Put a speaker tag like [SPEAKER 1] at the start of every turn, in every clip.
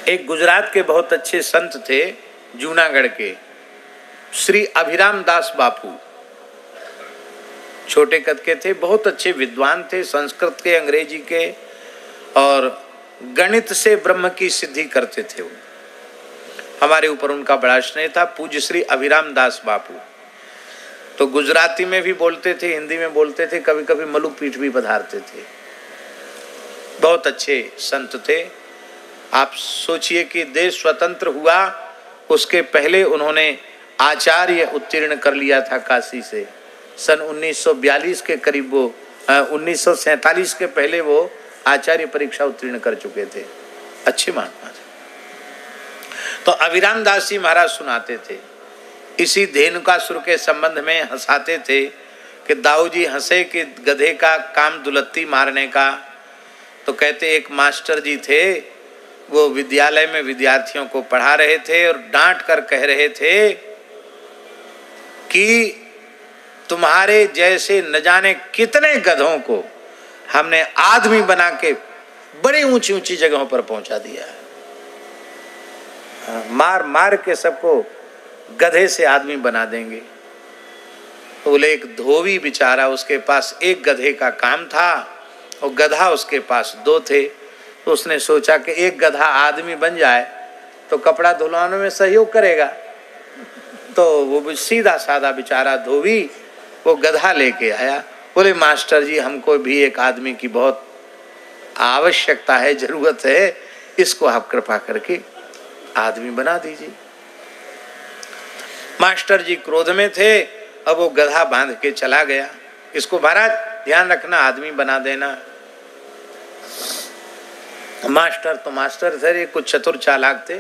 [SPEAKER 1] एक गुजरात के बहुत अच्छे संत थे, जूनागढ़ के, श्री अभिराम दास बापू। छोटे कद के थे, बहुत अच्छे विद्वान थे, संस्कृत के, अंग्रेजी के और गणित से ब्रह्म की सिद्धि करते थे। वो हमारे ऊपर उनका बड़ा स्नेह था, पूज्य श्री अभिराम दास बापू। तो गुजराती में भी बोलते थे, हिंदी में बोलते थे, कभी कभी मलुपीठ भी पधारते थे। बहुत अच्छे संत थे। आप सोचिए कि देश स्वतंत्र हुआ उसके पहले उन्होंने आचार्य उत्तीर्ण कर लिया था काशी से। सन 1942 के करीब वो 1947 के पहले वो आचार्य परीक्षा उत्तीर्ण कर चुके थे। अच्छे महात्मा थे। तो अभिराम दास जी महाराज सुनाते थे, इसी धेनुकासुर के संबंध में हंसाते थे कि दाऊ जी हंसे कि गधे का काम दुलत्ती मारने का। तो कहते एक मास्टर जी थे, वो विद्यालय में विद्यार्थियों को पढ़ा रहे थे और डांट कर कह रहे थे कि तुम्हारे जैसे न जाने कितने गधों को हमने आदमी बना के बड़ी ऊंची ऊंची जगहों पर पहुंचा दिया है। मार मार के सबको गधे से आदमी बना देंगे। तो बोले एक धोबी बेचारा, उसके पास एक गधे का काम था और गधा उसके पास दो थे। तो उसने सोचा कि एक गधा आदमी बन जाए तो कपड़ा धुलवाने में सहयोग करेगा। तो वो सीधा साधा बेचारा धोबी वो गधा लेके आया। बोले मास्टर जी हमको भी एक आदमी की बहुत आवश्यकता है, जरूरत है, इसको आप कृपा करके आदमी बना दीजिए। मास्टर जी क्रोध में थे। अब वो गधा बांध के चला गया। इसको महाराज ध्यान रखना, आदमी बना देना। मास्टर तो मास्टर थे, कुछ चतुर चालाक थे,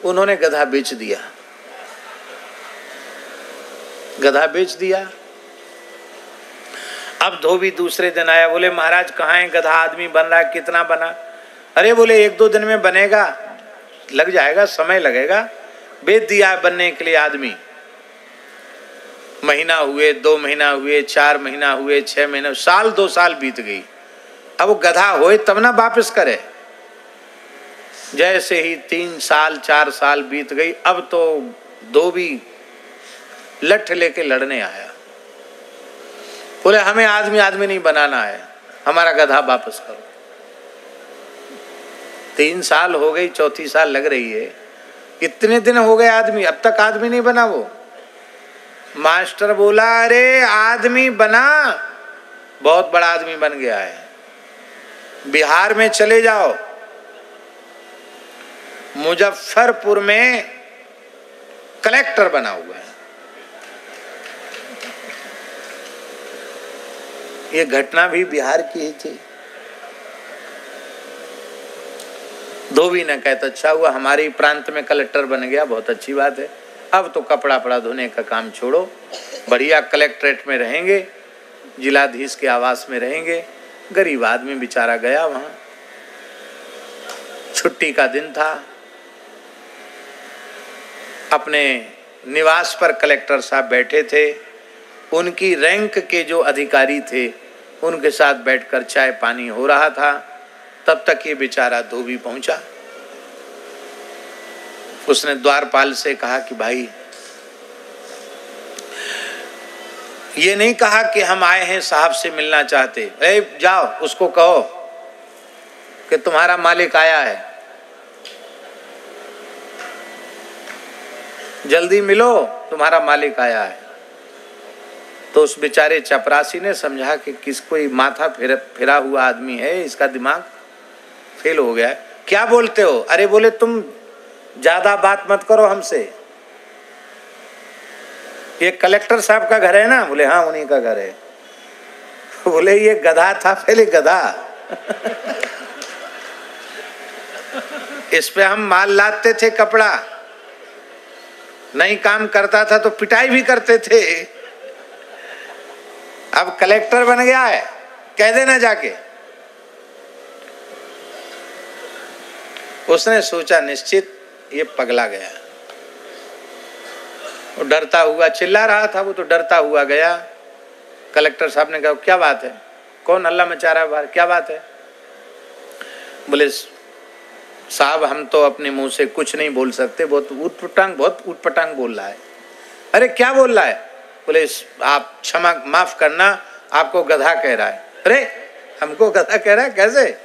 [SPEAKER 1] उन्होंने गधा बेच दिया। गधा बेच दिया। अब धोबी दूसरे दिन आया, बोले महाराज कहाँ है गधा, आदमी बन रहा है, कितना बना? अरे बोले 1-2 दिन में बनेगा, लग जाएगा, समय लगेगा। बेच दिया है बनने के लिए आदमी। महीना हुए, 2 महीना हुए, 4 महीना हुए, 6 महीने, साल 2 साल बीत गई। अब वो गधा होए तब ना वापस करे। जैसे ही 3 साल 4 साल बीत गई, अब तो धोबी लठ लेके लड़ने आया। बोले हमें आदमी नहीं बनाना है, हमारा गधा वापस करो। 3 साल हो गई, 4थी साल लग रही है। इतने दिन हो गए आदमी, अब तक आदमी नहीं बना। वो मास्टर बोला अरे आदमी बना, बहुत बड़ा आदमी बन गया है, बिहार में चले जाओ, मुजफ्फरपुर में कलेक्टर बना हुआ है। ये घटना भी बिहार की ही थी। धोबी ने कहा तो अच्छा हुआ, हमारे प्रांत में कलेक्टर बन गया, बहुत अच्छी बात है। अब तो कपड़ा पड़ा धोने का काम छोड़ो, बढ़िया कलेक्ट्रेट में रहेंगे, जिलाधीश के आवास में रहेंगे। गरीब आदमी बेचारा गया वहां, छुट्टी का दिन था। अपने निवास पर कलेक्टर साहब बैठे थे, उनकी रैंक के जो अधिकारी थे उनके साथ बैठकर चाय पानी हो रहा था। तब तक ये बेचारा धोबी पहुंचा। उसने द्वारपाल से कहा कि भाई, ये नहीं कहा कि हम आए हैं साहब से मिलना चाहते, ए जाओ उसको कहो कि तुम्हारा मालिक आया है, जल्दी मिलो, तुम्हारा मालिक आया है। तो उस बेचारे चपरासी ने समझा कि किस कोई माथा फिरा हुआ आदमी है, इसका दिमाग फेल हो गया है। क्या बोलते हो? अरे बोले तुम ज्यादा बात मत करो हमसे, ये कलेक्टर साहब का घर है ना? बोले हाँ उन्हीं का घर है। बोले ये गधा था पहले, गधा इस पे हम माल लादते थे, कपड़ा नहीं काम करता था तो पिटाई भी करते थे। अब कलेक्टर बन गया है, कह देना जाके। उसने सोचा निश्चित ये पगला गया। वो डरता हुआ चिल्ला रहा था, वो तो डरता हुआ गया। कलेक्टर साहब ने कहा क्या बात है, कौन हल्ला मचा रहा है बाहर, क्या बात है? बोले साहब हम तो अपने मुंह से कुछ नहीं बोल सकते, बहुत ऊटपटांग बोल रहा है। अरे क्या बोल रहा है? बोले आप क्षमा माफ करना, आपको गधा कह रहा है। अरे हमको गधा कह रहा है कैसे?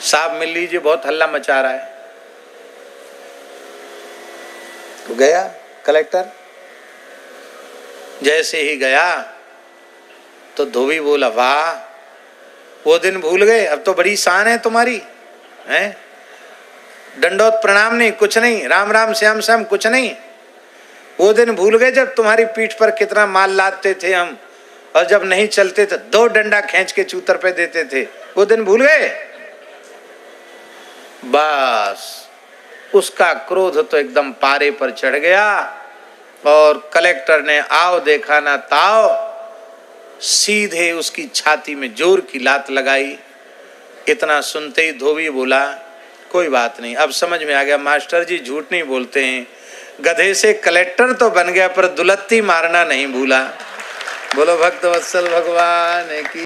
[SPEAKER 1] साहब मिल लीजिए, बहुत हल्ला मचा रहा है। तो गया कलेक्टर, जैसे ही गया तो धोबी बोला वाह, वो दिन भूल गए, अब तो बड़ी शान है तुम्हारी, हैं? दंडोत प्रणाम नहीं, कुछ नहीं, राम राम श्याम श्याम कुछ नहीं। वो दिन भूल गए जब तुम्हारी पीठ पर कितना माल लादते थे हम, और जब नहीं चलते तो 2 डंडा खींच के चूतर पे देते थे, वो दिन भूल गए? बस उसका क्रोध तो एकदम पारे पर चढ़ गया और कलेक्टर ने आओ देखा ना ताओ, सीधे उसकी छाती में जोर की लात लगाई। इतना सुनते ही धोबी बोला कोई बात नहीं, अब समझ में आ गया मास्टर जी झूठ नहीं बोलते हैं, गधे से कलेक्टर तो बन गया पर दुलत्ती मारना नहीं भूला। बोलो भक्त वत्सल भगवान की।